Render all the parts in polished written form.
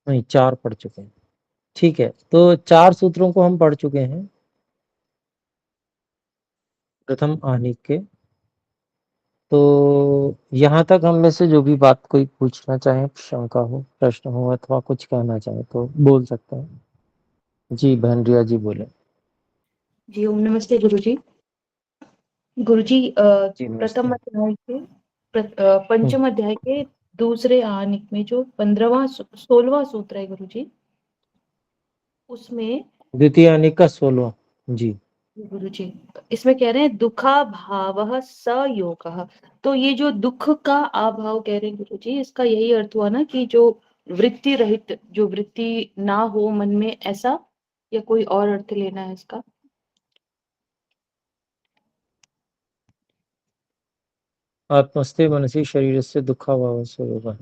नहीं, 4 पढ़ चुके हैं। ठीक है, तो 4 सूत्रों को हम पढ़ चुके हैं प्रथम आहनिक के। तो यहाँ तक हम में से जो भी बात कोई पूछना चाहे, शंका हो, प्रश्न हो अथवा कुछ कहना चाहे तो बोल सकते हैं। जी बहन रिया जी बोले। जी ओम नमस्ते गुरुजी। गुरुजी जी नमस्ते। प्रथम अध्याय के हम्म, पंचम अध्याय के दूसरे आनिक में जो 15वां 16वां सूत्र है गुरुजी, उसमें द्वितीय आहनिक का 16वां। जी गुरुजी इसमें कह रहे हैं दुखा भाव स योगः। तो ये जो दुख का अभाव कह रहे हैं गुरुजी, इसका यही अर्थ हुआ ना कि जो वृत्ति रहित, जो वृत्ति ना हो मन में, ऐसा, या कोई और अर्थ लेना है इसका? आत्मस्ते मनसी शरीर से दुखाभाव से होगा।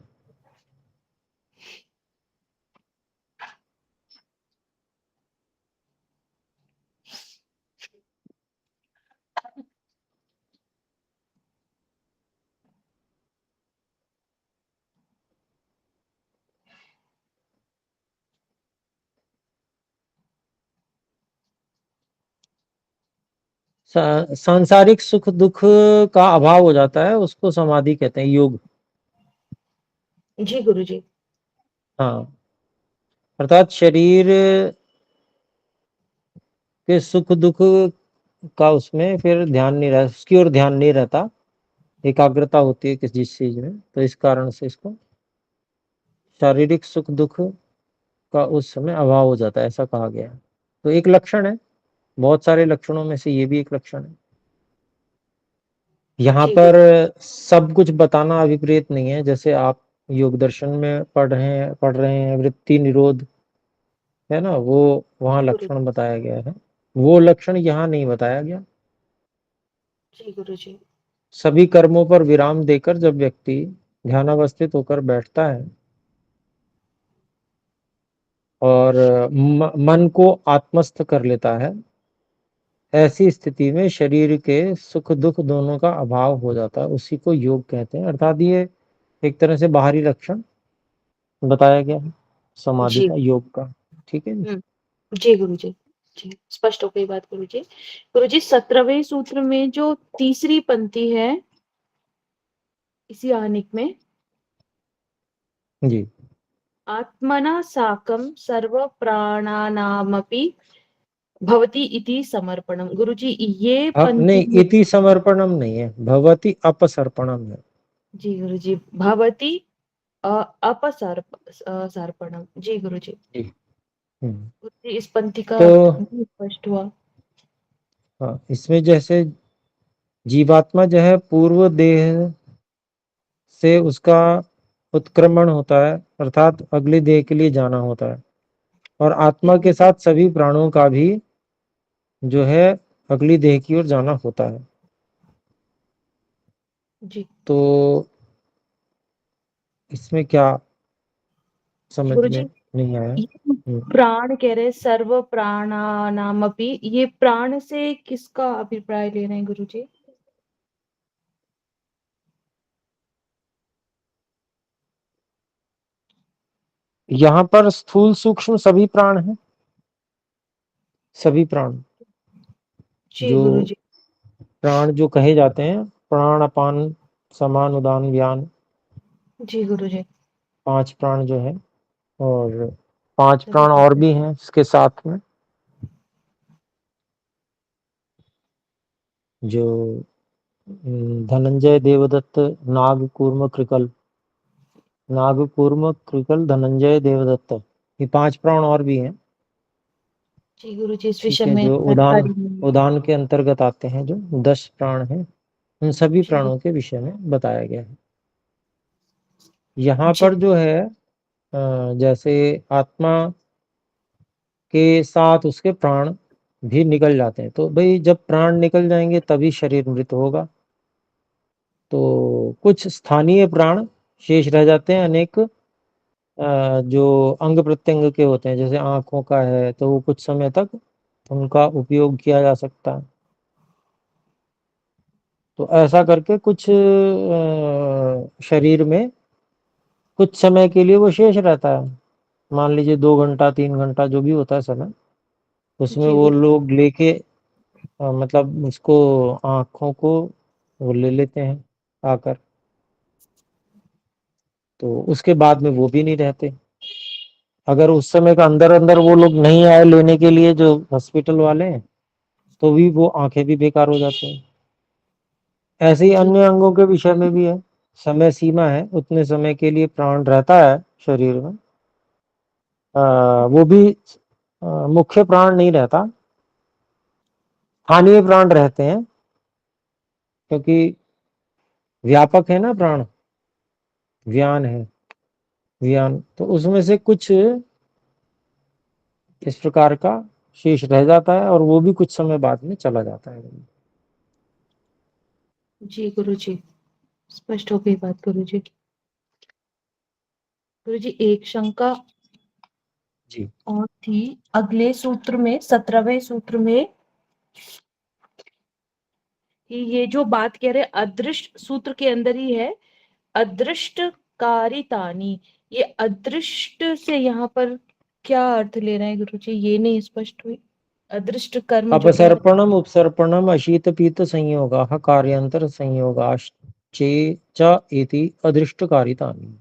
सांसारिक सुख दुख का अभाव हो जाता है, उसको समाधि कहते हैं, योग। जी गुरुजी। हाँ, अर्थात शरीर के सुख दुख का उसमें फिर ध्यान नहीं रहता, उसकी ओर ध्यान नहीं रहता, एकाग्रता होती है किसी चीज में, तो इस कारण से इसको शारीरिक सुख दुख का उस समय अभाव हो जाता है, ऐसा कहा गया है। तो एक लक्षण है, बहुत सारे लक्षणों में से ये भी एक लक्षण है। यहाँ जी पर सब कुछ बताना अभिप्रेत नहीं है। जैसे आप योग दर्शन में पढ़ रहे हैं वृत्ति निरोध, है ना, वो वहाँ गुरु लक्षण बताया गया है, वो लक्षण यहाँ नहीं बताया गया। जी गुरुजी। सभी कर्मों पर विराम देकर जब व्यक्ति ध्यानावस्थित होकर बैठता है और मन को आत्मस्थ कर लेता है, ऐसी स्थिति में शरीर के सुख दुख दोनों का अभाव हो जाता है, उसी को योग कहते हैं। अर्थात ये एक तरह से बाहरी लक्षण बताया गया है समाधि जी। का, योग का। ठीक है जी। जी गुरुजी। जी स्पष्ट हो गई बात गुरुजी। गुरुजी 17वें सूत्र में जो तीसरी पंक्ति है इसी आनिक में, जी आत्मना साकं सर्व प्राणानामपि भवति इति समर्पणम। गुरुजी ये पंक्ति नहीं, इति समर्पणम नहीं है, भवति अपसर्पणम है। जी गुरुजी, भवति अ, अपसर्प सर्पणम। जी गुरुजी। जी। हम्म। गुरुजी इस पंक्ति का तो अर्थ नहीं स्पष्ट हुआ। हाँ, इसमें जैसे जीवात्मा जो है पूर्व देह से उसका उत्क्रमण होता है, अर्थात अगले देह के लिए जाना होता है, और जी आत्मा के साथ सभी प्राणों का भी जो है अगली देह की ओर जाना होता है। जी तो इसमें क्या समझ गुरुजी, में नहीं आया? ये प्राण कह रहे सर्व प्राणानामपि, ये प्राण से किसका अभिप्राय ले रहे हैं गुरुजी? यहाँ पर स्थूल सूक्ष्म सभी प्राण हैं, सभी प्राण। जी जो गुरुजी। प्राण जो कहे जाते हैं, प्राण अपान समान उदान व्यान, जी गुरुजी। 5 प्राण जो है, और 5 सभी प्राण और प्राण। भी हैं इसके साथ में, जो धनंजय देवदत्त नाग कूर्म कृकल, नागकूर्म कृकल धनंजय देवदत्त, ये 5 प्राण और भी हैं। जी गुरुजी, इस ठीक विषय है, में जो उदान जानकारी नहीं है। उदान के अंतर्गत आते हैं, जो 10 प्राण हैं, उन सभी जी प्राणों के विषय में बताया गया है। यहाँ जी पर जो है जैसे आत्मा के साथ उसके प्राण भी निकल जाते हैं, तो भाई जब प्राण निकल जाएंगे तभी शरीर मृत होगा। तो कुछ स्थानीय प्राण शेष रह जाते हैं, अनेक जो अंग प्रत्यंग के होते हैं, जैसे आंखों का है, तो वो कुछ समय तक उनका उपयोग किया जा सकता है। तो ऐसा करके कुछ शरीर में कुछ समय के लिए वो शेष रहता है, मान लीजिए 2 घंटा 3 घंटा जो भी होता है समय, उसमें जी वो गुरु। लोग लेके मतलब उसको आँखों को वो ले लेते हैं आकर, तो उसके बाद में वो भी नहीं रहते। अगर उस समय का अंदर अंदर वो लोग नहीं आए लेने के लिए जो हॉस्पिटल वाले हैं, तो भी वो आंखें भी बेकार हो जाती हैं। ऐसे ही जी अन्य अंगों के विषय में भी है, समय सीमा है, उतने समय के लिए प्राण रहता है शरीर में। वो भी मुख्य प्राण नहीं रहता, स्थानीय प्राण रहते हैं, क्योंकि व्यापक है ना प्राण, व्यान है, व्यान, तो उसमें से कुछ इस प्रकार का शेष रह जाता है और वो भी कुछ समय बाद में चला जाता है। जी गुरु जी, स्पष्ट हो गई बात गुरु जी। गुरु जी एक शंका जी। और थी, अगले सूत्र में 17वें सूत्र में कि ये जो बात कह रहे अदृष्ट सूत्र के अंदर ही है, अदृष्ट कारितानी, ये अदृष्ट से यहाँ पर क्या अर्थ ले रहे हैं गुरु जी, ये नहीं स्पष्ट हुई। अदृष्ट कर्म जो कह रहे अपसर्पणम उपसर्पणम अशीत पीत संयोगाः कार्यांतर संयोगाश्चे च इति अदृष्टकारितानि।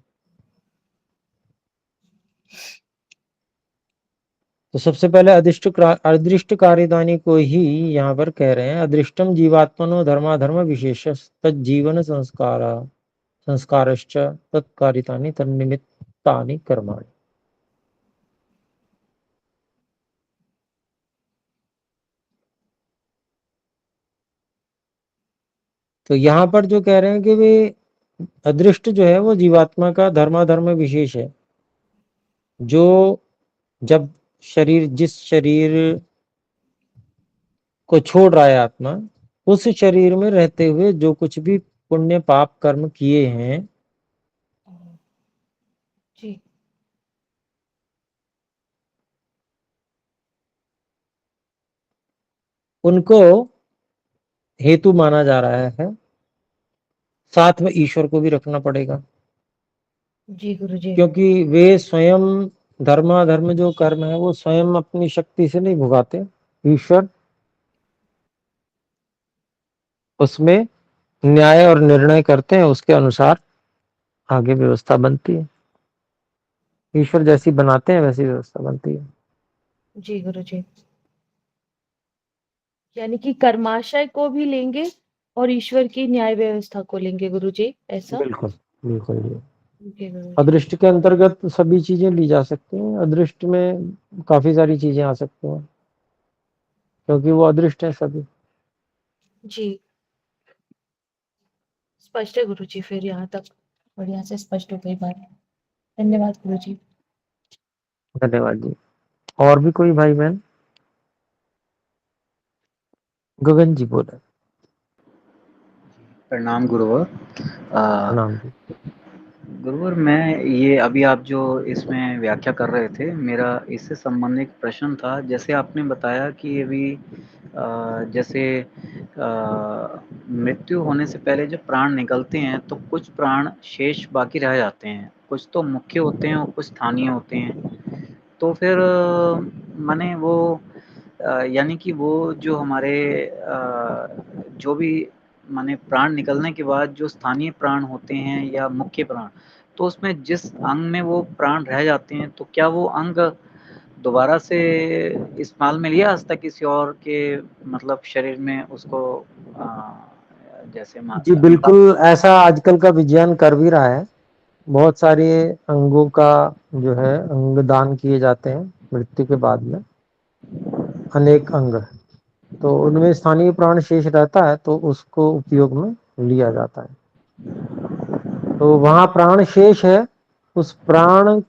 तो सबसे पहले अदृष्ट कार्यदानी को ही यहाँ पर कह रहे हैं, अदृष्टम जीवात्मनो धर्माधर्म विशेष तज्जीवन संस्कार संस्कारश्च तत्कारितानि तन्निमित्तानि कर्माणि। तो यहाँ पर जो कह रहे हैं कि वे अदृष्ट जो है वो जीवात्मा का धर्माधर्म विशेष है, जो जब शरीर, जिस शरीर को छोड़ रहा है आत्मा, उस शरीर में रहते हुए जो कुछ भी पुण्य पाप कर्म किए हैं, जी उनको हेतु माना जा रहा है। साथ में ईश्वर को भी रखना पड़ेगा, जी गुरु जी। क्योंकि वे स्वयं धर्माधर्म जो कर्म है वो स्वयं अपनी शक्ति से नहीं भुगाते, ईश्वर उसमें न्याय और निर्णय करते हैं, उसके अनुसार आगे व्यवस्था बनती है। ईश्वर जैसी बनाते हैं वैसी व्यवस्था बनती है। जी गुरु जी, यानी कि कर्माशय को भी लेंगे और ईश्वर की न्याय व्यवस्था को लेंगे गुरु जी, ऐसा। बिल्कुल, बिल्कुल जी। जी गुरु जी। अदृष्ट के अंतर्गत सभी चीजें ली जा सकती हैं, अदृष्ट में काफी सारी चीजें आ सकती हैं, क्योंकि वो अदृष्ट है सभी। जी स्पष्ट है गुरु जी, फिर यहाँ तक बढ़िया से स्पष्ट हो गई बात। धन्यवाद गुरु जी। धन्यवाद जी। और भी कोई भाई बहन? गगन जी बोले। प्रणाम गुरुवर। प्रणाम जी। गुरुवर, मैं ये अभी आप जो इसमें व्याख्या कर रहे थे, मेरा इससे संबंधित प्रश्न था। जैसे आपने बताया कि अभी जैसे मृत्यु होने से पहले जब प्राण निकलते हैं तो कुछ प्राण शेष बाकी रह जाते हैं, कुछ तो मुख्य होते हैं और कुछ स्थानीय होते हैं। तो फिर माने वो यानी कि वो जो हमारे जो भी माने प्राण निकलने के बाद जो स्थानीय प्राण होते हैं या मुख्य प्राण, तो उसमें जिस अंग में वो प्राण रह जाते हैं, तो क्या वो अंग दोबारा से इस्तेमाल में लिया जा सकता है किसी और के मतलब शरीर में उसको जैसे जी बिल्कुल, ऐसा आजकल का विज्ञान कर भी रहा है। बहुत सारे अंगों का जो है अंग दान किए जाते हैं मृत्यु के बाद में, अनेक अंग, तो उनमें स्थानीय प्राण शेष रहता है तो उसको उपयोग में लिया जाता है। तो वहां प्राण शेष है, उस प्राण,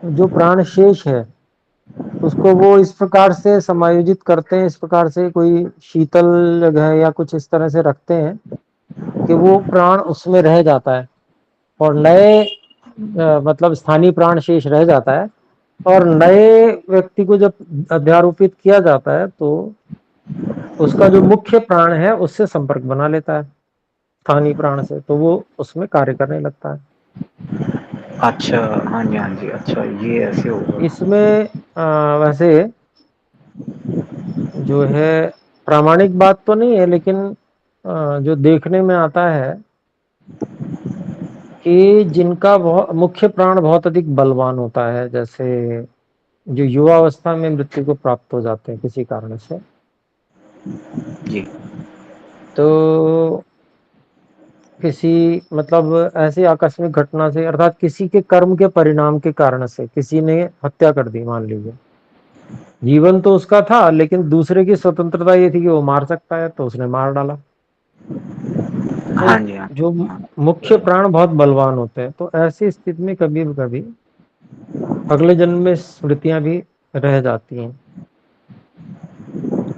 जो प्राण शेष है उसको वो इस प्रकार से समायोजित करते हैं, इस प्रकार से कोई शीतल जगह या कुछ इस तरह से रखते हैं कि वो प्राण उसमें रह जाता है और नए मतलब स्थानीय प्राण शेष रह जाता है, और नए व्यक्ति को जब अध्यारोपित किया जाता है तो उसका जो मुख्य प्राण है उससे संपर्क बना लेता है स्थानीय प्राण से, तो वो उसमें कार्य करने लगता है। अच्छा, हाँ जी, हाँ जी, अच्छा ये ऐसे होगा। इसमें वैसे जो है प्रामाणिक बात तो नहीं है, लेकिन जो देखने में आता है कि जिनका बहुत मुख्य प्राण बहुत अधिक बलवान होता है, जैसे जो युवावस्था में मृत्यु को प्राप्त हो जाते हैं किसी कारण से, जी, तो किसी मतलब ऐसी आकस्मिक घटना से, अर्थात किसी के कर्म के परिणाम के कारण से किसी ने हत्या कर दी, मान लीजिए जीवन तो उसका था, लेकिन दूसरे की स्वतंत्रता ये थी कि वो मार सकता है, तो उसने मार डाला। हाँ तो जी, हाँ। जो मुख्य प्राण बहुत बलवान होते हैं, तो ऐसी स्थिति में कभी कभी अगले जन्म में स्मृतियां भी रह जाती हैं,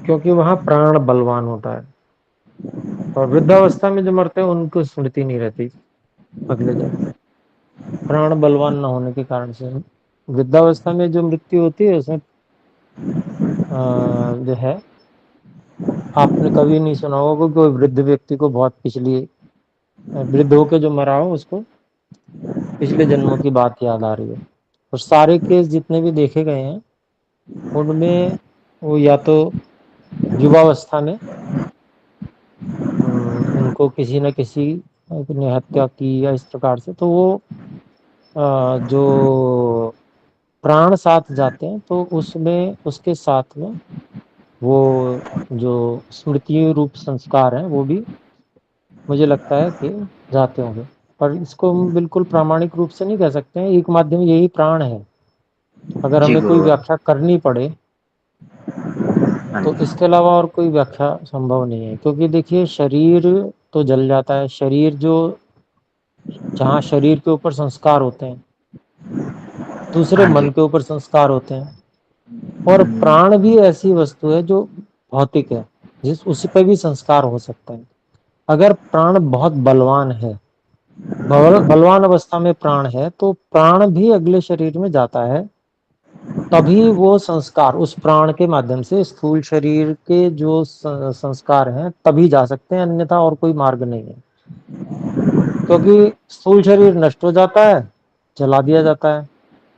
क्योंकि वहां प्राण बलवान होता है। और वृद्धावस्था में जो मरते हैं उनको स्मृति नहीं रहती अगले जन्म में, प्राण बलवान न होने के कारण से। वृद्धावस्था में जो मृत्यु होती है उसमें जो है, आपने कभी नहीं सुना होगा कि कोई वृद्ध व्यक्ति को बहुत पिछली वृद्ध होके जो मरा हो उसको पिछले जन्मों की बात याद आ रही है। और सारे केस जितने भी देखे गए हैं उनमें वो या तो युवावस्था में उनको किसी न किसी ने हत्या की या इस प्रकार से, तो वो जो प्राण साथ जाते हैं तो उसमें उसके साथ में वो जो स्मृति रूप संस्कार हैं वो भी मुझे लगता है कि जाते होंगे। पर इसको हम बिल्कुल प्रामाणिक रूप से नहीं कह सकते हैं, एक माध्यम यही प्राण है। अगर जी हमें कोई गुरुवर। व्याख्या करनी पड़े हाँ तो जी, इसके अलावा और कोई व्याख्या संभव नहीं है, क्योंकि देखिए शरीर तो जल जाता है, शरीर जो जहाँ शरीर के ऊपर संस्कार होते हैं, दूसरे हाँ मन जी। के ऊपर संस्कार होते हैं। और प्राण भी ऐसी वस्तु है जो भौतिक है, जिस उसी पे भी संस्कार हो सकता है। अगर प्राण बहुत बलवान है, बलवान अवस्था में प्राण है, तो प्राण भी अगले शरीर में जाता है, तभी वो संस्कार उस प्राण के माध्यम से स्थूल शरीर के जो संस्कार हैं तभी जा सकते हैं, अन्यथा और कोई मार्ग नहीं है। क्योंकि स्थूल शरीर नष्ट हो जाता है, जला दिया जाता है,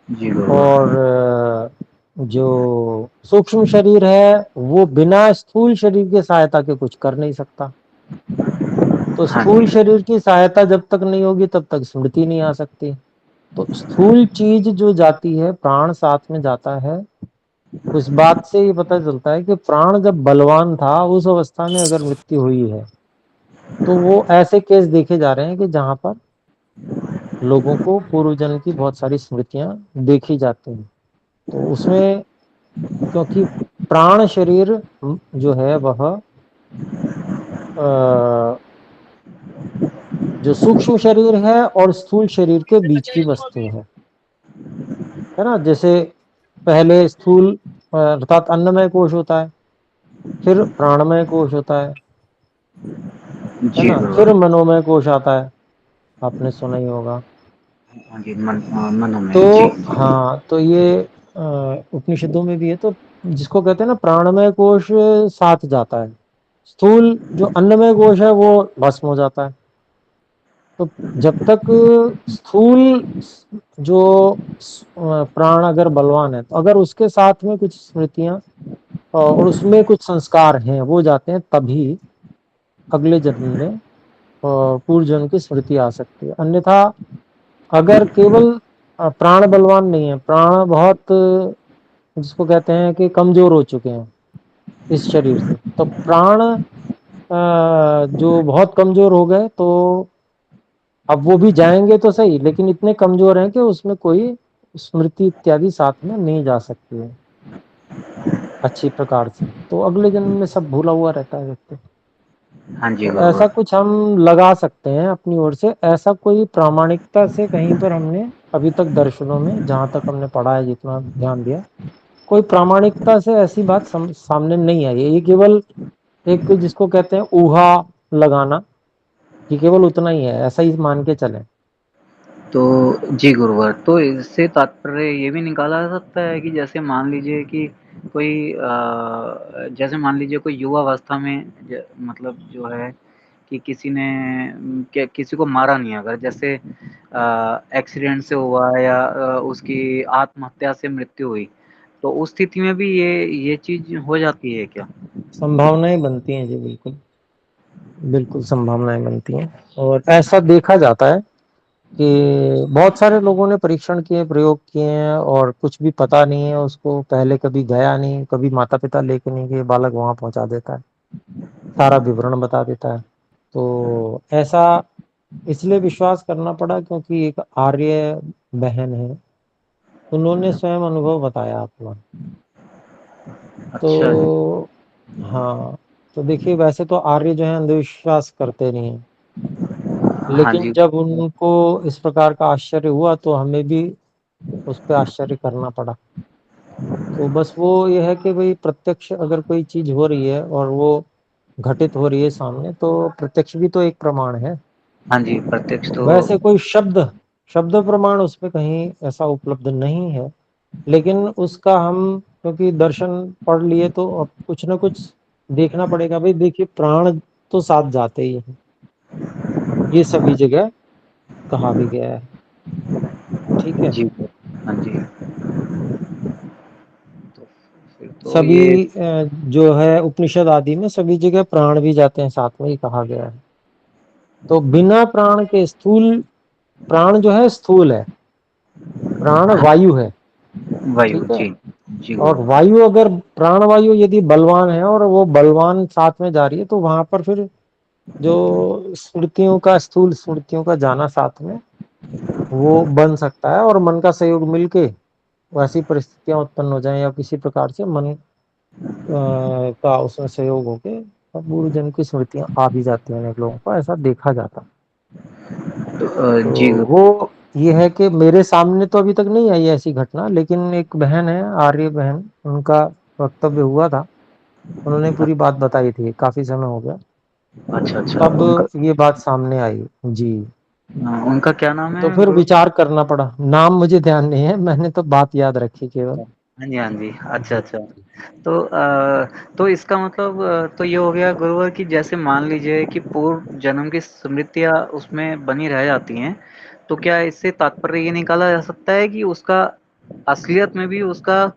जी गुरुवर। और जो सूक्ष्म शरीर है वो बिना स्थूल शरीर की सहायता के कुछ कर नहीं सकता। तो हाँ स्थूल जी, शरीर की सहायता जब तक नहीं होगी तब तक स्मृति नहीं आ सकती। तो स्थूल चीज जो जाती है, प्राण साथ में जाता है। उस बात से ये पता चलता है कि प्राण जब बलवान था उस अवस्था में अगर मृत्यु हुई है, तो वो ऐसे केस देखे जा रहे हैं कि जहां पर लोगों को पूर्व जन्म की बहुत सारी स्मृतियां देखी जाती हैं। तो उसमें क्योंकि प्राण शरीर जो है वह जो सूक्ष्म शरीर है और स्थूल शरीर के बीच की वस्तु है ना। जैसे पहले स्थूल अर्थात अन्नमय कोश होता है, फिर प्राणमय कोश होता है जी ना, फिर गुरुवर। मनोमय कोश आता है, आपने सुना ही होगा। हाँ जी, मन में जी। तो हाँ, तो ये उपनिषदों में भी है। तो जिसको कहते हैं ना प्राणमय कोश साथ जाता है, स्थूल जो अन्नमय कोश है वो भस्म हो जाता है। तो जब तक स्थूल जो प्राण अगर बलवान है, तो अगर उसके साथ में कुछ स्मृतियां और उसमें कुछ संस्कार हैं वो जाते हैं, तभी अगले जन्म में पूर्व जन्म की स्मृति आ सकती है। अन्यथा अगर केवल प्राण बलवान नहीं है, प्राण बहुत जिसको कहते हैं कि कमजोर हो चुके हैं इस शरीर से, तो प्राण जो बहुत कमजोर हो गए, तो अब वो भी जाएंगे तो सही, लेकिन इतने कमजोर हैं कि उसमें कोई स्मृति इत्यादि साथ में नहीं जा सकती है अच्छी प्रकार से। तो अगले जन्म में सब भूला हुआ रहता है व्यक्ति। हाँ जी तो ऐसा गुरुवर। कुछ हम लगा सकते हैं अपनी ओर से, ऐसा कोई प्रामाणिकता से कहीं पर हमने अभी तक दर्शनों में जहां तक हमने पढ़ा है, जितना ध्यान दिया, कोई प्रामाणिकता से ऐसी बात सामने नहीं आई है। ये केवल एक जिसको कहते हैं ऊहा लगाना, ये केवल उतना ही है, ऐसा ही मान के चले। तो जी गुरुवर, तो इससे तात्पर्य ये भी निकाला जा सकता है कि जैसे मान लीजिए कि कोई जैसे मान लीजिए कोई युवा अवस्था में मतलब जो है कि किसी ने किसी को मारा नहीं, अगर जैसे एक्सीडेंट से हुआ या उसकी आत्महत्या से मृत्यु हुई, तो उस स्थिति में भी ये चीज़ हो जाती है क्या? संभावनाएं बनती हैं जी, बिल्कुल बिल्कुल संभावनाएं बनती हैं। और ऐसा देखा जाता है कि बहुत सारे लोगों ने परीक्षण किए, प्रयोग किए हैं, और कुछ भी पता नहीं है उसको, पहले कभी गया नहीं, कभी माता पिता लेके नहीं गए, बालक वहां पहुंचा देता है, सारा विवरण बता देता है। तो ऐसा इसलिए विश्वास करना पड़ा क्योंकि एक आर्य बहन है, उन्होंने स्वयं अनुभव बताया अपना। अच्छा जी। तो हाँ, तो देखिए वैसे तो आर्य जो है अंधविश्वास करते नहीं है, हाँ लेकिन जी। जब उनको इस प्रकार का आश्चर्य हुआ तो हमें भी उस पर आश्चर्य करना पड़ा। तो बस वो ये है कि भाई प्रत्यक्ष अगर कोई चीज हो रही है और वो घटित हो रही है सामने, तो प्रत्यक्ष भी तो एक प्रमाण है। हाँ जी, प्रत्यक्ष तो वैसे कोई शब्द शब्द प्रमाण उसमें कहीं ऐसा उपलब्ध नहीं है, लेकिन उसका हम क्योंकि दर्शन पढ़ लिए तो अब कुछ ना कुछ देखना पड़ेगा। भाई देखिए प्राण तो साथ जाते ही हैं, ये सभी जगह कहा भी गया है। ठीक है। जी, हाँ जी। तो फिर तो ये सभी जो है उपनिषद आदि में सभी जगह प्राण भी जाते हैं साथ में, ही कहा गया है। तो बिना प्राण के स्थूल, प्राण जो है स्थूल है, प्राण हाँ, वायु है। वायु ठीक है। जी, जी और गुरु। वायु अगर प्राण वायु यदि बलवान है और वो बलवान साथ में जा रही है, तो वहां पर फिर जो स्मृतियों का, स्थूल स्मृतियों का जाना साथ में वो बन सकता है, और मन का सहयोग मिलके वैसी परिस्थितियां उत्पन्न हो जाएं, या किसी प्रकार से मन का उसमें सहयोग होके पूर्व जन्म की स्मृतियां आ भी जाती हैं अनेक लोगों को, ऐसा देखा जाता है। तो तो जी गुरु। वो ये है कि मेरे सामने तो अभी तक नहीं आई ऐसी घटना, लेकिन एक बहन है, आर्य बहन, उनका वक्तव्य हुआ था, उन्होंने पूरी बात बताई थी, काफी समय हो गया, अच्छा, अच्छा। तब ये बात सामने आई जी। उनका क्या नाम तो है फिर गुरु? विचार करना पड़ा, नाम मुझे ध्यान नहीं है, मैंने तो बात याद रखी केवल। हाँ जी, हाँ जी। अच्छा, अच्छा। तो तो इसका मतलब तो ये हो गया गुरुवर कि जैसे मान लीजिए कि पूर्व जन्म की स्मृतियाँ उसमें बनी रह जाती हैं, तो क्या इससे तात्पर्य ये निकाला जा सकता है कि उसका असलियत में भी उसका,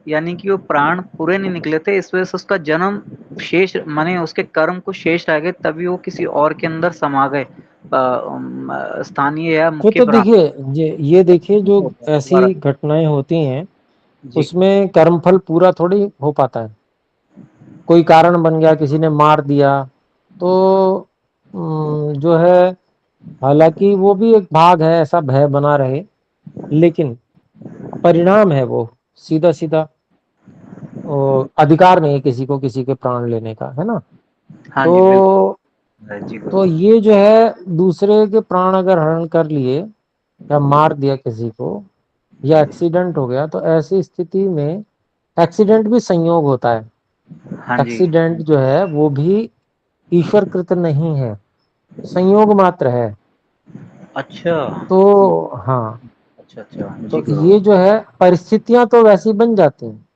यानी कि वो प्राण पूरे नहीं निकले थे, इस वजह से उसका जन्म शेष, माने उसके कर्म कुछ शेष रह गए, तभी वो किसी और के अंदर समा गए, स्थानीय या वो मुख्य तो प्राण। देखिए, ये देखिए जो दोबारा। ऐसी घटनाएं होती हैं जी। उसमें कर्मफल पूरा थोड़ी हो पाता है। कोई कारण बन गया, किसी ने मार दिया, तो जो है, हालांकि वो भी एक भाग है, ऐसा भय बना रहे, लेकिन परिणाम है वो, सीधा सीधा अधिकार नहीं है किसी को किसी के प्राण लेने का, है ना। हाँ जी, तो बिल्कुल। जी तो गुरु। ये जो है दूसरे के प्राण अगर हरण कर लिए या मार दिया किसी को, या एक्सीडेंट हो गया, तो ऐसी स्थिति में एक्सीडेंट भी संयोग होता है। हाँ जी। एक्सीडेंट जो है वो भी ईश्वर कृत नहीं है, संयोग मात्र है। अच्छा। तो हाँ, अच्छा, अच्छा। जी तो गुरु। ये जो है परिस्थितियां तो वैसी बन जाती हैं।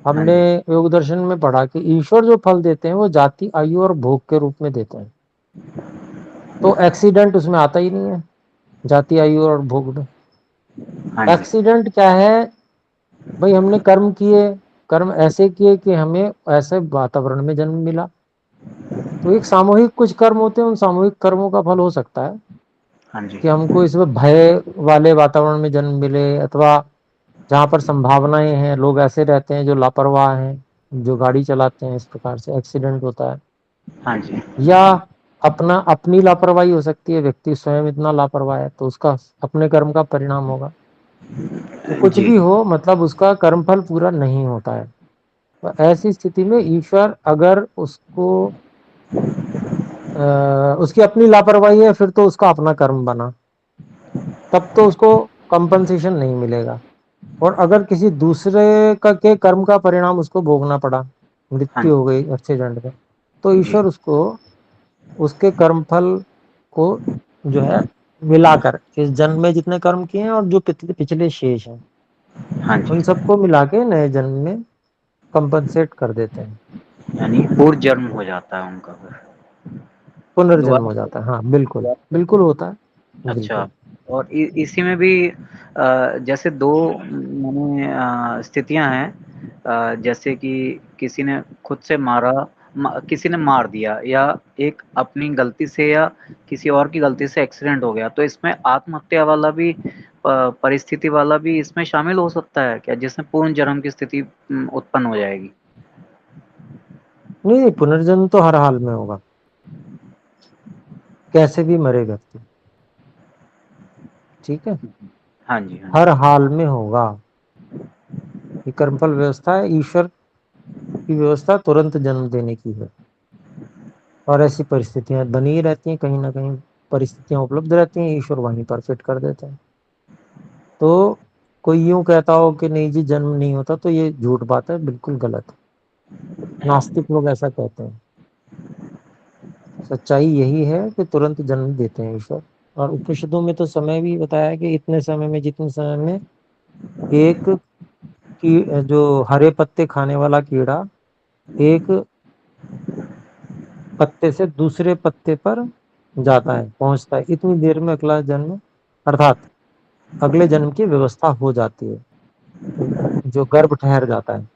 हाँ हमने जी। योग दर्शन में पढ़ा कि ईश्वर जो फल देते हैं वो जाति, आयु और भोग के रूप में देते हैं। तो एक्सीडेंट उसमें आता ही नहीं है, जाति, आयु और भोग में। हाँ जी। एक्सीडेंट क्या है? भाई हमने कर्म किए, कर्म ऐसे किए कि हमें ऐसे वातावरण में जन्म मिला। तो एक सामूहिक कुछ कर्म होते हैं, उन सामूहिक कर्मों का फल हो सकता है हाँ जी। कि हमको इसमें भय वाले वातावरण में जन्म मिले, अथवा जहाँ पर संभावनाएं हैं, लोग ऐसे रहते हैं जो लापरवाह हैं, जो गाड़ी चलाते हैं, इस प्रकार से एक्सीडेंट होता है। हाँ जी। या अपनी लापरवाही हो सकती है, व्यक्ति स्वयं इतना लापरवाह है तो उसका अपने कर्म का परिणाम होगा। तो कुछ जी। भी हो, मतलब उसका कर्मफल पूरा नहीं होता है। तो ऐसी स्थिति में ईश्वर अगर उसको उसकी अपनी लापरवाही है, फिर तो उसका अपना कर्म बना, तब तो उसको कंपनसेशन नहीं मिलेगा। और अगर किसी दूसरे का के कर्म का परिणाम उसको भोगना पड़ा, हाँ मृत्यु हो गई एक्सीडेंट में, तो जी। ईश्वर उसको उसके कर्मफल को जो है मिलाकर, इस जन्म में जितने कर्म किए हैं और जो पिछले पिछले शेष हैं, हाँ जी। उन सबको मिला के नए जन्म में कंपनसेट कर देते हैं। यानी पूर्व जन्म हो जाता है उनका फिर। पुनर्जन्म हो दोबारा। जाता है, हाँ बिल्कुल बिल्कुल होता है, अच्छा, बिल्कुल। और इसी में भी जैसे दो माने स्थितियां हैं, जैसे कि किसी ने खुद से मारा, किसी ने मार दिया, या एक अपनी गलती से या किसी और की गलती से एक्सीडेंट हो गया, तो इसमें आत्महत्या वाला भी परिस्थिति वाला भी इसमें शामिल हो सकता है क्या, जिसमें पूर्ण जन्म की स्थिति उत्पन्न हो जाएगी? नहीं, पुनर्जन्म तो हर हाल में होगा, कैसे भी मरे व्यक्ति, ठीक है, हाँ जी, हाँ हर जी। हाल में होगा। ये कर्मफल व्यवस्था है, ईश्वर की व्यवस्था तुरंत जन्म देने की है, और ऐसी परिस्थितियां बनी ही रहती हैं, कहीं ना कहीं परिस्थितियां उपलब्ध रहती हैं, ईश्वर वहीं पर फिट कर देते हैं। तो कोई यूं कहता हो कि नहीं जी जन्म नहीं होता, तो ये झूठ बात है, बिल्कुल गलत है। नास्तिक लोग ऐसा कहते हैं। सच्चाई यही है कि तुरंत जन्म देते हैं ईश्वर। और उपनिषदों में तो समय भी बताया है कि इतने समय में, जितने समय में एक की जो हरे पत्ते खाने वाला कीड़ा एक पत्ते से दूसरे पत्ते पर जाता है, पहुंचता है, इतनी देर में अगला जन्म, अर्थात अगले जन्म की व्यवस्था हो जाती है, जो गर्भ ठहर जाता है।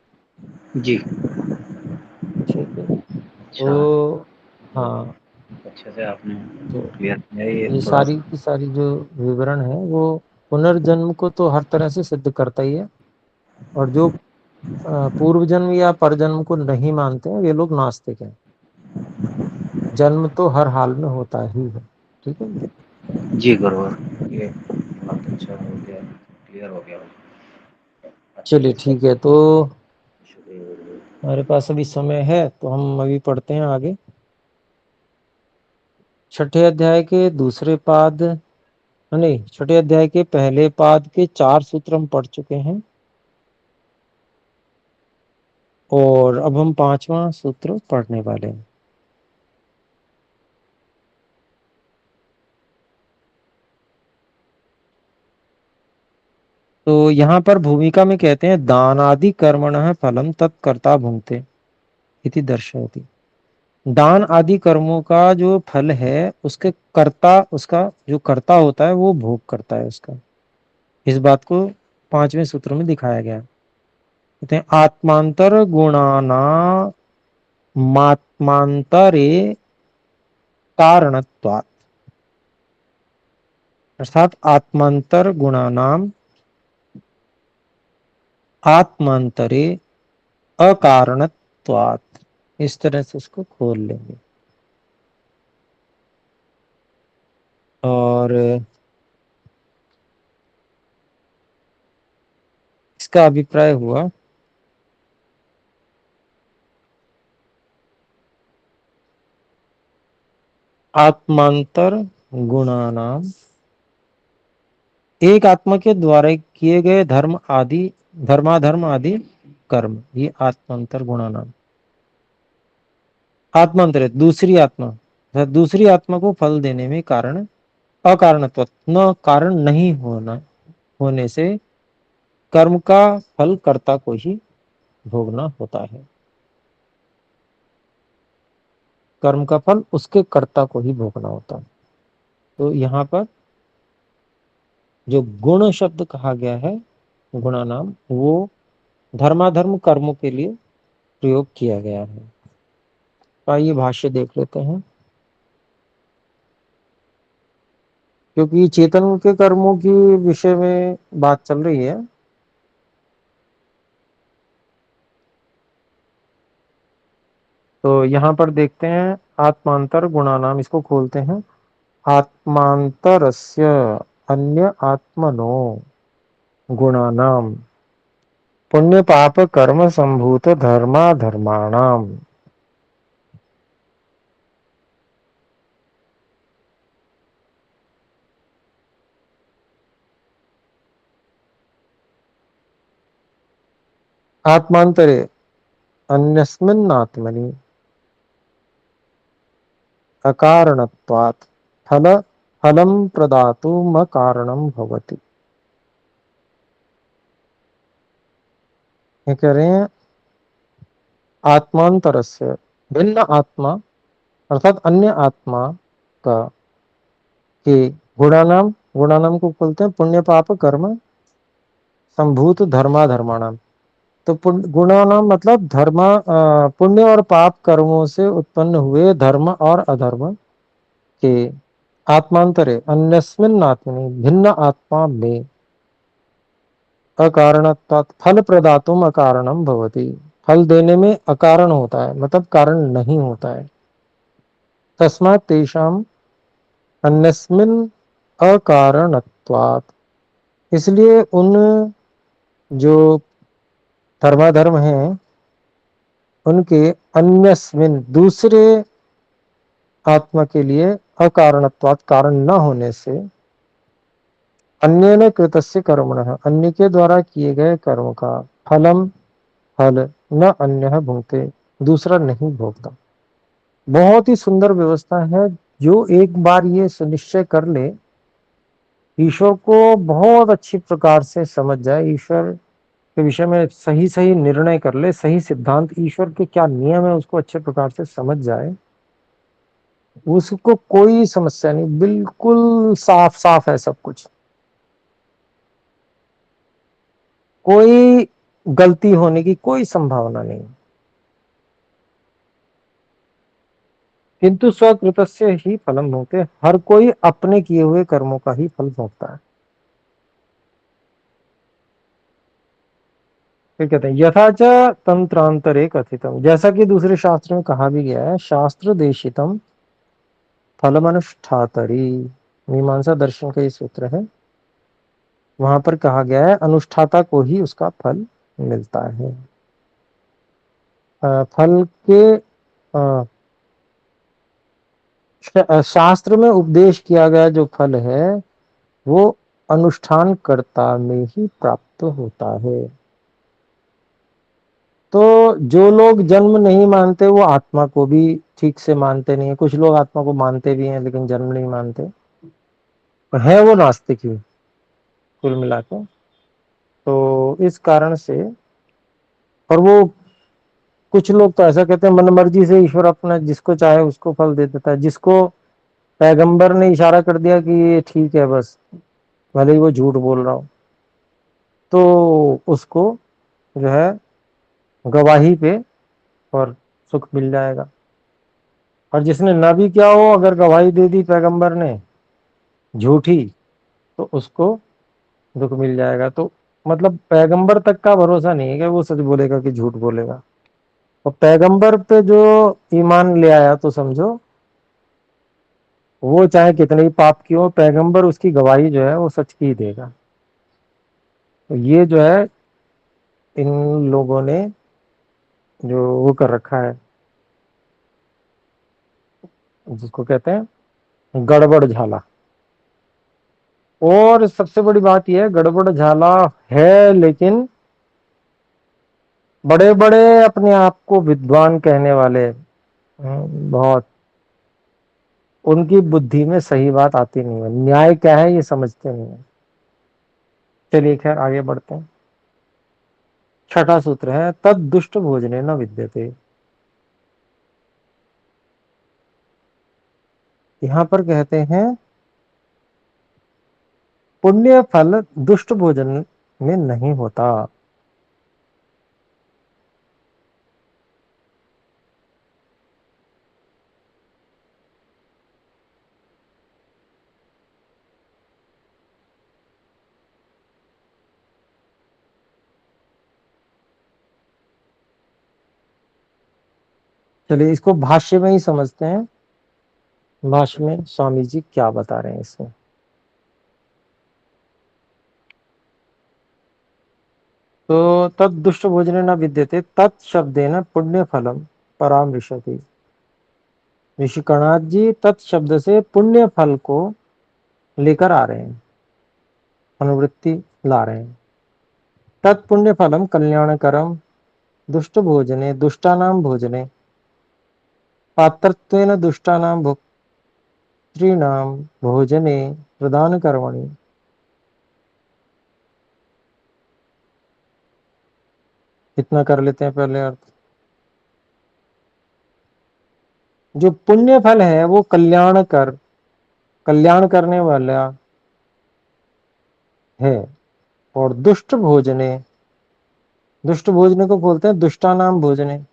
जी। ठीक है, अच्छा, तो तो हाँ, अच्छे से आपने तो क्लियर किया ये ये थोड़ा सारी सा। की सारी जो विवरण है वो पुनर्जन्म को तो हर तरह से सिद्ध करता ही है। और जो पूर्व जन्म या परजन्म को नहीं मानते हैं, वे लोग नास्तिक हैं। जन्म तो हर हाल में होता ही है, ठीक है। जी गुरुवर, ये बहुत अच्छा हो गया, क्लियर हो गया। अच्छे चलिए से सब। ठीक है, तो शुक्रिया गुरुवर। हमारे पास अभी समय है, तो हम अभी पढ़ते हैं आगे। छठे अध्याय के दूसरे पाद, नहीं, छठे अध्याय के पहले पाद के 4 सूत्र हम पढ़ चुके हैं, और अब हम 5वां सूत्र पढ़ने वाले हैं। तो यहाँ पर भूमिका में कहते हैं, दानादि कर्मणः फलम तत्कर्ता भुंक्ते इति दर्शयति। दान आदि कर्मों का जो फल है, उसके कर्ता, उसका जो कर्ता होता है वो भोग करता है उसका। इस बात को 5वें सूत्र में दिखाया गया है। कहते हैं, आत्मांतर गुणाना मात्मांतरे कारणत्वात्, अर्थात आत्मांतर गुणानाम आत्मांतरे अकारणत्वात्, इस तरह से उसको खोल लेंगे। और इसका अभिप्राय हुआ, आत्मांतर गुणानाम, एक आत्मा के द्वारा किए गए धर्म आदि, धर्माधर्म आदि कर्म, ये आत्मांतर गुणानाम। आत्मांतर है दूसरी आत्मा, अर्थात दूसरी आत्मा को फल देने में कारण, अकारणत्व, न कारण नहीं होना, होने से कर्म का फल कर्ता को ही भोगना होता है। कर्म का फल उसके कर्ता को ही भोगना होता है। तो यहाँ पर जो गुण शब्द कहा गया है, गुणा नाम, वो धर्माधर्म कर्मों के लिए प्रयोग किया गया है। तो आइए भाष्य देख लेते हैं। क्योंकि चेतन के कर्मों की विषय में बात चल रही है, तो यहाँ पर देखते हैं, आत्मांतर गुणानाम, इसको खोलते हैं। आत्मांतरस्य अन्य आत्मनो गुणानाम पुण्य पाप कर्म संभूत धर्माधर्माणाम। आत्मांतरे अन्यस्मिन् आत्मनि अकारणत्वात् फल फलं प्रदातुम अकारणम भवति। ये कह रहे हैं, आत्मांतरस्य, भिन्न आत्मा अर्थात अन्य आत्मा का के गुणानाम को बोलते हैं पुण्य पाप कर्म संभूत धर्माधर्माणाम। तो गुणानाम मतलब पुण्य और पाप कर्मों से उत्पन्न हुए धर्म और अधर्म के आत्मांतरे अन्यस्मिन् आत्मनि भिन्न आत्मा में अकारणत्वात् फल प्रदातुम अकारणम भवति। फल देने में अकारण होता है, मतलब कारण नहीं होता है। तस्मात् तेषाम अन्यस्मिन् अकारणत्वात्, इसलिए उन जो धर्माधर्म हैं उनके अन्यस्मिन दूसरे आत्मा के लिए अकारणत्वात् कारण न होने से अन्येन कृतस्य कर्मणः अन्य के द्वारा किए गए कर्म का फल न अन्यः भुंक्ते दूसरा नहीं भोगता। बहुत ही सुंदर व्यवस्था है। जो एक बार ये सुनिश्चय कर ले, ईश्वर को बहुत अच्छी प्रकार से समझ जाए, ईश्वर के विषय में सही सही निर्णय कर ले, सही सिद्धांत ईश्वर के क्या नियम है उसको अच्छे प्रकार से समझ जाए, उसको कोई समस्या नहीं, बिल्कुल साफ साफ है सब कुछ, कोई गलती होने की कोई संभावना नहीं। किंतु स्वकृतस्य ही फलम भोगते, हर कोई अपने किए हुए कर्मों का ही फल भोगता है। फिर कहते हैं यथा च तंत्रांतरे कथितम, जैसा कि दूसरे शास्त्र में कहा भी गया है, शास्त्र देशितम फलमनुष्ठातरी, मीमांसा दर्शन का ये सूत्र है। वहां पर कहा गया है अनुष्ठाता को ही उसका फल मिलता है। फल के शास्त्र में उपदेश किया गया जो फल है वो अनुष्ठान कर्ता में ही प्राप्त होता है। तो जो लोग जन्म नहीं मानते वो आत्मा को भी ठीक से मानते नहीं है। कुछ लोग आत्मा को मानते भी हैं लेकिन जन्म नहीं मानते, तो है वो नास्तिक ही कुल मिलाकर। तो इस कारण से, और वो कुछ लोग तो ऐसा कहते हैं मन मर्जी से ईश्वर अपना जिसको चाहे उसको फल दे देता है। जिसको पैगंबर ने इशारा कर दिया कि ये ठीक है बस, भले ही वो झूठ बोल रहा हो, तो उसको जो है गवाही पे और सुख मिल जाएगा। और जिसने न भी किया हो, अगर गवाही दे दी पैगंबर ने झूठी, तो उसको दुख मिल जाएगा। तो मतलब पैगंबर तक का भरोसा नहीं है कि वो सच बोलेगा कि झूठ बोलेगा। और पैगंबर पे जो ईमान ले आया तो समझो वो चाहे कितने ही पाप की हो, पैगंबर उसकी गवाही जो है वो सच की ही देगा। तो ये जो है इन लोगों ने जो वो कर रखा है, जिसको कहते हैं गड़बड़ झाला। और सबसे बड़ी बात यह है, गड़बड़ झाला है लेकिन बड़े बड़े अपने आप को विद्वान कहने वाले बहुत, उनकी बुद्धि में सही बात आती नहीं है, न्याय क्या है ये समझते नहीं है। चलिए खैर आगे बढ़ते हैं। छठा सूत्र है तद दुष्ट भोजने न विद्यते। यहां पर कहते हैं पुण्य फल दुष्ट भोजन में नहीं होता। चलिए इसको भाष्य में ही समझते हैं, भाष्य में स्वामी जी क्या बता रहे हैं इसमें। तो तद दुष्ट भोजने न विद्यते तत्शब्देन पुण्य फलम परामृशति। ऋषिकणाथ जी तत्शब्द से पुण्य फल को लेकर आ रहे हैं, अनुवृत्ति ला रहे हैं। तत्पुण्य फलम कल्याणकरम दुष्ट भोजने दुष्टानां भोजने पात्रत्वेन दुष्टानां भोक्तॄणां भोजने प्रदान कर्मणि। इतना कर लेते हैं पहले अर्थ। जो पुण्य फल है वो कल्याण करने वाला है। और दुष्ट भोजने को बोलते हैं दुष्टानाम भोजने,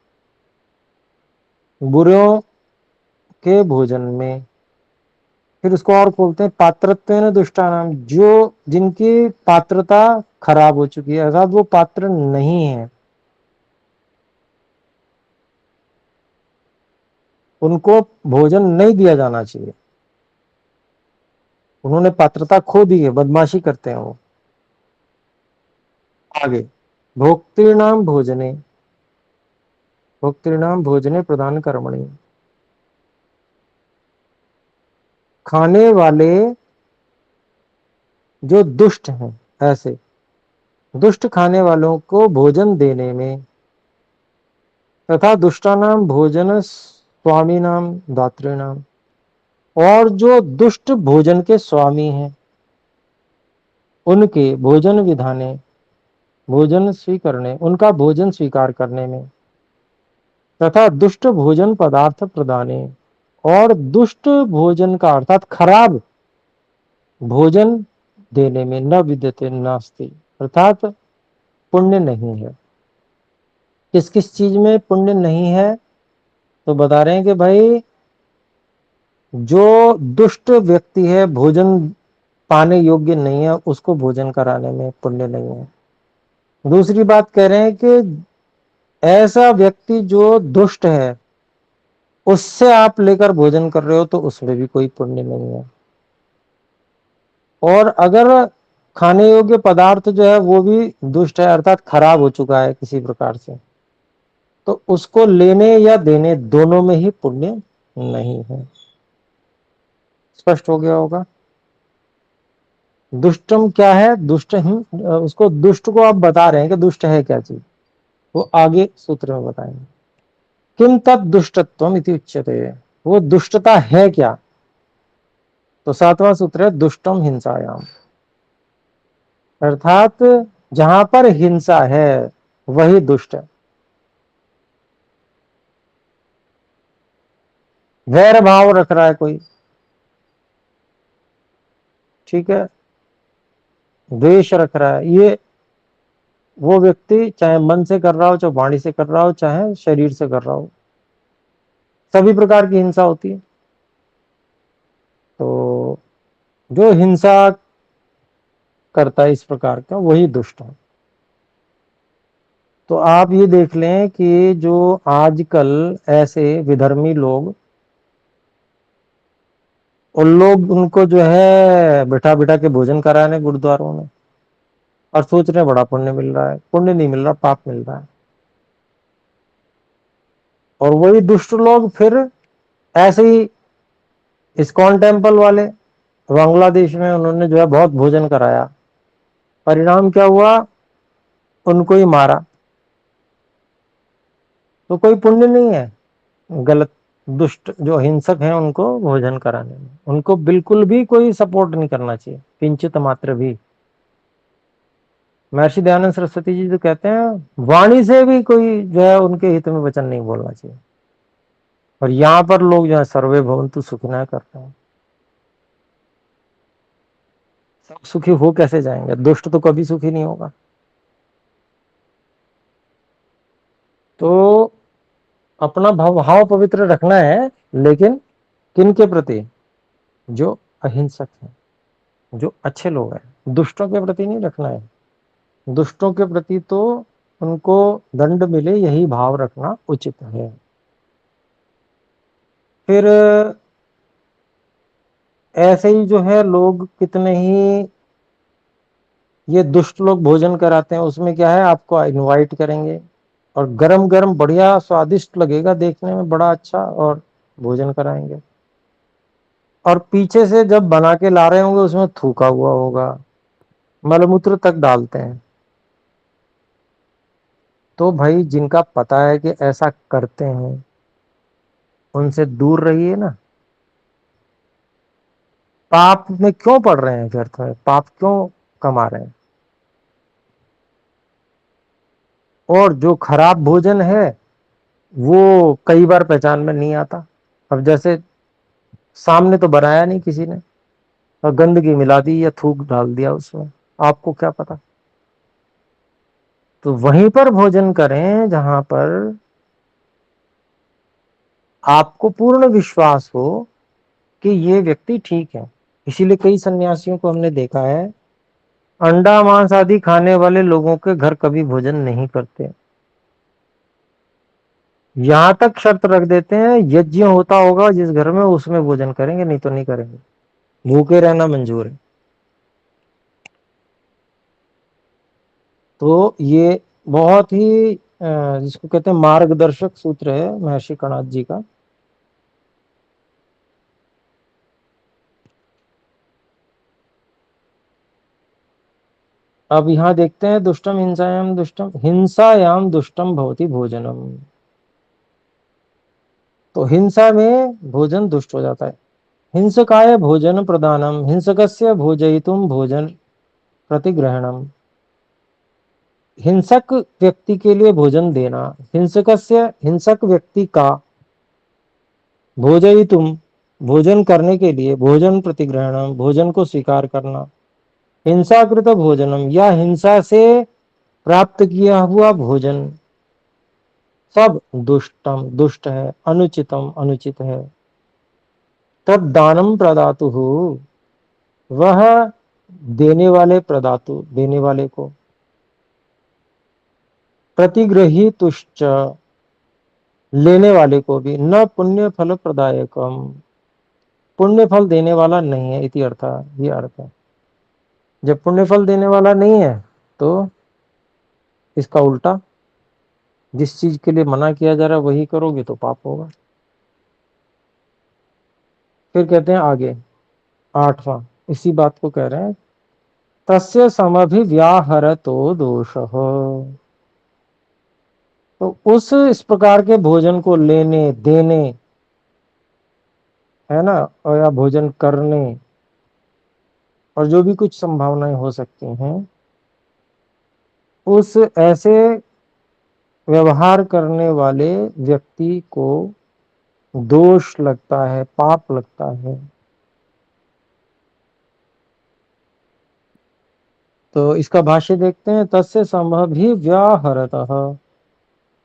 बुरों के भोजन में। फिर उसको और बोलते हैं पात्रत्वेन दुष्टानाम, जो जिनकी पात्रता खराब हो चुकी है, अर्थात वो पात्र नहीं है, उनको भोजन नहीं दिया जाना चाहिए, उन्होंने पात्रता खो दी है, बदमाशी करते हैं वो। आगे भोक्तृणाम भोजने प्रदान कर्मणि, खाने वाले जो दुष्ट हैं, ऐसे दुष्ट खाने वालों को भोजन देने में, तथा दुष्टानाम भोजन स्वामी नाम दातृणाम, और जो दुष्ट भोजन के स्वामी हैं उनके भोजन स्वीकरने, उनका भोजन स्वीकार करने में, तथा दुष्ट भोजन पदार्थ प्रदाने, और दुष्ट भोजन का अर्थात खराब भोजन देने में, न विद्यते नास्ति, अर्थात पुण्य नहीं है। किस किस चीज में पुण्य नहीं है? तो बता रहे हैं कि भाई जो दुष्ट व्यक्ति है, भोजन पाने योग्य नहीं है, उसको भोजन कराने में पुण्य नहीं है। दूसरी बात कह रहे हैं कि ऐसा व्यक्ति जो दुष्ट है उससे आप लेकर भोजन कर रहे हो तो उसमें भी कोई पुण्य नहीं है। और अगर खाने योग्य पदार्थ जो है वो भी दुष्ट है, अर्थात खराब हो चुका है किसी प्रकार से, तो उसको लेने या देने दोनों में ही पुण्य नहीं है। स्पष्ट हो गया होगा। दुष्टम क्या है? दुष्ट ही उसको, दुष्ट को आप बता रहे हैं कि दुष्ट है क्या चीज, वो आगे सूत्र में बताएंगे। किम तत् दुष्टत्वम इति उच्यते, वो दुष्टता है क्या? तो 7वां सूत्र है दुष्टम हिंसायाम, अर्थात जहां पर हिंसा है वही दुष्ट है। वैर भाव रख रहा है कोई, ठीक है, द्वेष रख रहा है, ये वो व्यक्ति चाहे मन से कर रहा हो, चाहे वाणी से कर रहा हो, चाहे शरीर से कर रहा हो, सभी प्रकार की हिंसा होती है। तो जो हिंसा करता है इस प्रकार का वही दुष्ट है। तो आप ये देख लें कि जो आजकल ऐसे विधर्मी लोग, उन लोग उनको जो है बिठा बिठा के भोजन कराने गुरुद्वारों में, और सोच रहे हैं बड़ा पुण्य मिल रहा है। पुण्य नहीं मिल रहा, पाप मिल रहा है। और वही दुष्ट लोग फिर ऐसे ही इस्कॉन टेम्पल वाले बांग्लादेश में, उन्होंने जो है बहुत भोजन कराया, परिणाम क्या हुआ? उनको ही मारा। तो कोई पुण्य नहीं है, गलत दुष्ट जो हिंसक हैं उनको भोजन कराने में, उनको बिल्कुल भी कोई सपोर्ट नहीं करना चाहिए, किंचित मात्र भी। महर्षि दयानंद सरस्वती जी तो कहते हैं वाणी से भी कोई जो है उनके हित में वचन नहीं बोलना चाहिए। और यहाँ पर लोग जो है सर्वे भवन्तु सुखिनः कर रहे हैं। सब सुखी हो कैसे जाएंगे? दुष्ट तो कभी सुखी नहीं होगा। तो अपना भाव पवित्र रखना है, लेकिन किन के प्रति? जो अहिंसक हैं, जो अच्छे लोग हैं। दुष्टों के प्रति नहीं रखना है। दुष्टों के प्रति तो उनको दंड मिले यही भाव रखना उचित है। फिर ऐसे ही जो है लोग कितने ही ये दुष्ट लोग भोजन कराते हैं, उसमें क्या है, आपको इनवाइट करेंगे और गरम गरम बढ़िया स्वादिष्ट लगेगा देखने में, बड़ा अच्छा, और भोजन कराएंगे। और पीछे से जब बना के ला रहे होंगे उसमें थूका हुआ होगा, मलमूत्र तक डालते हैं। तो भाई जिनका पता है कि ऐसा करते हैं उनसे दूर रहिए ना। पाप में क्यों पड़ रहे हैं? व्यर्थ में पाप क्यों कमा रहे हैं? और जो खराब भोजन है वो कई बार पहचान में नहीं आता, अब जैसे सामने तो बनाया नहीं किसी ने और गंदगी मिला दी या थूक डाल दिया उसमें, आपको क्या पता। तो वहीं पर भोजन करें जहां पर आपको पूर्ण विश्वास हो कि ये व्यक्ति ठीक है। इसीलिए कई सन्यासियों को हमने देखा है, अंडा मांस आदि खाने वाले लोगों के घर कभी भोजन नहीं करते। यहां तक शर्त रख देते हैं यज्ञ होता होगा जिस घर में, उसमें भोजन करेंगे, नहीं तो नहीं करेंगे, भूखे रहना मंजूर है। तो ये बहुत ही जिसको कहते हैं मार्गदर्शक सूत्र है महर्षि कणाद जी का। अब यहां देखते हैं हिंसायाम दुष्टम भवति भोजनम। तो हिंसा में भोजन दुष्ट हो जाता है। हिंसकाय भोजन प्रदानम हिंसकस्य भोजयितुम भोजन प्रतिग्रहणम। हिंसक व्यक्ति के लिए भोजन देना, हिंसक व्यक्ति का भोजयितुम भोजन करने के लिए, भोजन प्रतिग्रहणम भोजन को स्वीकार करना, हिंसाकृत भोजनम या हिंसा से प्राप्त किया हुआ भोजन, सब दुष्टम दुष्ट है, अनुचितम अनुचित है। तद दानम प्रदातु, वह देने वाले प्रदातु देने वाले को, प्रतिग्रहीतुश्च लेने वाले को भी, न पुण्य फल प्रदायकम पुण्य फल देने वाला नहीं है, इति अर्थ, ये अर्थ है। जब पुण्य फल देने वाला नहीं है तो इसका उल्टा, जिस चीज के लिए मना किया जा रहा है वही करोगे तो पाप होगा। फिर कहते हैं आगे 8वां, इसी बात को कह रहे हैं, तस्य समभिव्याहरतो दोषः। तो उस इस प्रकार के भोजन को लेने देने, है ना, और या भोजन करने, और जो भी कुछ संभावनाएं हो सकती हैं, उस ऐसे व्यवहार करने वाले व्यक्ति को दोष लगता है, पाप लगता है। तो इसका भाष्य देखते हैं, तस्य समभिव्याहरतः,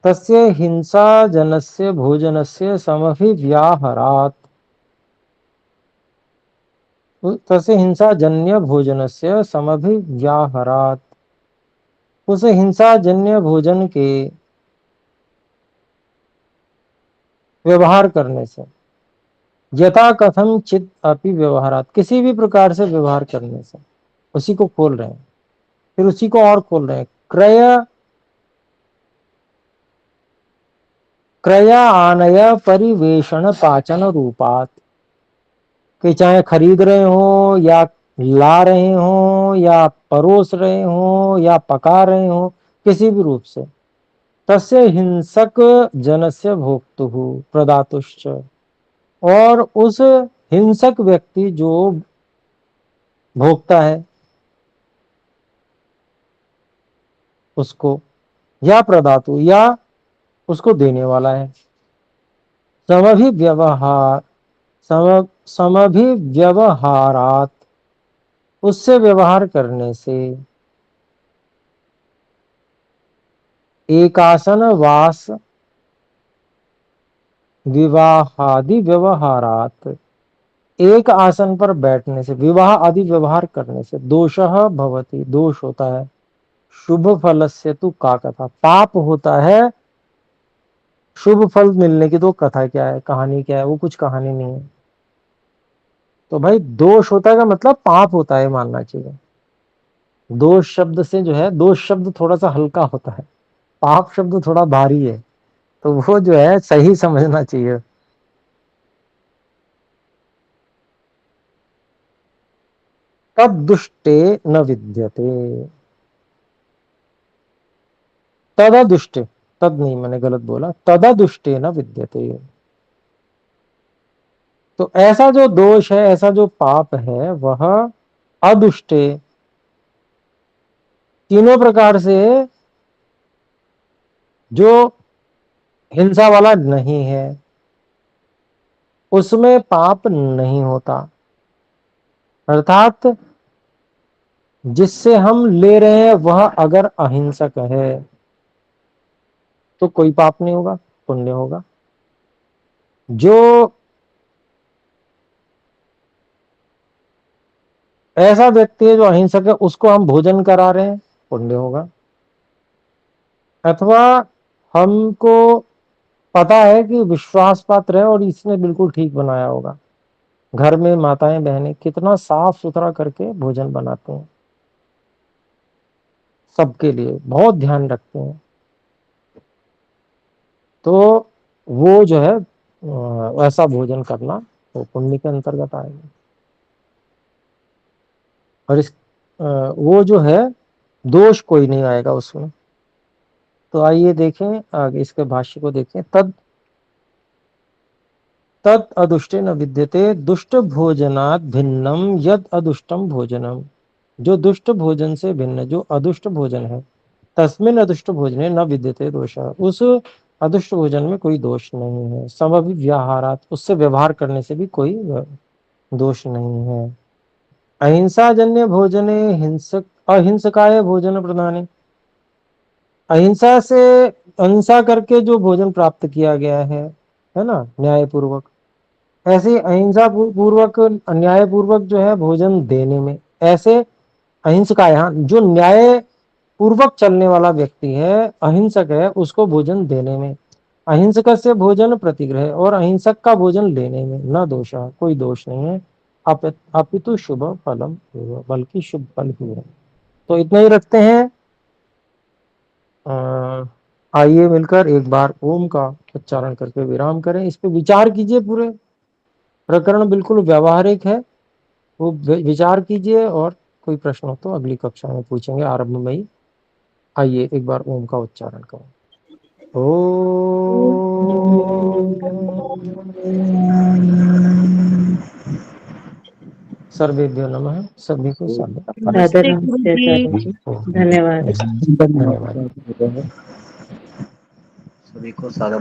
तस्य हिंसा जनस्य भोजनस्य समभिव्याहरात्, तस्य हिंसा जन्य भोजनस्य समभिव्याहरात्, उस हिंसा जन्य भोजन के व्यवहार करने से, यथा कथम चित अपि व्यवहारात, किसी भी प्रकार से व्यवहार करने से, उसी को खोल रहे हैं, फिर उसी को और खोल रहे हैं, क्रय आनय परिवेशण पाचन रूपात, कि चाहे खरीद रहे हो या ला रहे हो या परोस रहे हो या पका रहे हो, किसी भी रूप से, तस्य हिंसक जनस्य भोक्तुः प्रदातुश्च, और उस हिंसक व्यक्ति जो भोगता है उसको, या प्रदातु या उसको देने वाला है, समभिव्यवहार समभिव्यवहारात, उससे व्यवहार करने से, एकासन वास विवाहादि व्यवहारात, एक आसन पर बैठने से, विवाह आदि व्यवहार करने से, दोषः भवति दोष होता है, शुभ फलस्य तु का कथा, पाप होता है। शुभ फल मिलने की तो कथा क्या है, कहानी क्या है, वो कुछ कहानी नहीं है। तो भाई दोष होता है का मतलब पाप होता है मानना चाहिए। दोष शब्द से जो है, दोष शब्द थोड़ा सा हल्का होता है, पाप शब्द थोड़ा भारी है, तो वो जो है सही समझना चाहिए। तद दुष्टे न विद्यते, तदा दुष्टे, तद नहीं, मैंने गलत बोला, तदा दुष्टे न विद्यते। तो ऐसा जो दोष है, ऐसा जो पाप है, वह अदुष्टे, तीनों प्रकार से जो हिंसा वाला नहीं है, उसमें पाप नहीं होता। अर्थात जिससे हम ले रहे हैं वह अगर अहिंसक है तो कोई पाप नहीं होगा, पुण्य होगा। जो ऐसा व्यक्ति है जो अहिंसक है उसको हम भोजन करा रहे हैं, पुण्य होगा। अथवा हमको पता है कि विश्वास पात्र है और इसने बिल्कुल ठीक बनाया होगा। घर में माताएं बहनें कितना साफ सुथरा करके भोजन बनाते हैं, सबके लिए बहुत ध्यान रखते हैं, तो वो जो है ऐसा भोजन करना वो पुण्य के अंतर्गत आएगा। और वो जो है दोष कोई नहीं आएगा उसमें। तो आइए देखें आगे इसके भाष्य को देखें। तत् अदुष्टे न विद्यते दुष्ट भोजनात् भिन्नम यद अदुष्टम भोजनम। जो दुष्ट भोजन से भिन्न जो अदुष्ट भोजन है, तस्मिन् अदुष्ट भोजने न विद्यते दोषः, उस अदुष्ट भोजन में कोई दोष नहीं है। समव्यवहारात्, उससे व्यवहार करने से भी कोई दोष नहीं है। अहिंसाजन्य भोजने हिंसक अहिंसकाय भोजन प्रदाने, अहिंसा करके जो भोजन प्राप्त किया गया है ना, न्यायपूर्वक, ऐसे अहिंसा पूर्वक अन्याय पूर्वक जो है भोजन देने में, ऐसे अहिंसका यहाँ जो न्याय पूर्वक चलने वाला व्यक्ति है, अहिंसक है, उसको भोजन देने में, अहिंसक से भोजन प्रतिग्रह और अहिंसक का भोजन लेने में न दोष, कोई दोष नहीं है। अपितु शुभ फलम, बल्कि शुभ फल ही है। तो इतना ही रखते हैं। आइए मिलकर एक बार ओम का उच्चारण करके विराम करें। इस पे विचार कीजिए, पूरे प्रकरण बिल्कुल व्यवहारिक है, वो विचार कीजिए और कोई प्रश्न हो तो अगली कक्षा में पूछेंगे आरंभ में ही। आइए एक बार ओम का उच्चारण करें। सर्वेभ्यो नमः। सभी को सादर नमस्ते सादर गुरु नमस्ते जी। सादर जी, धन्यवाद। धन्यवाद। सभी को सादर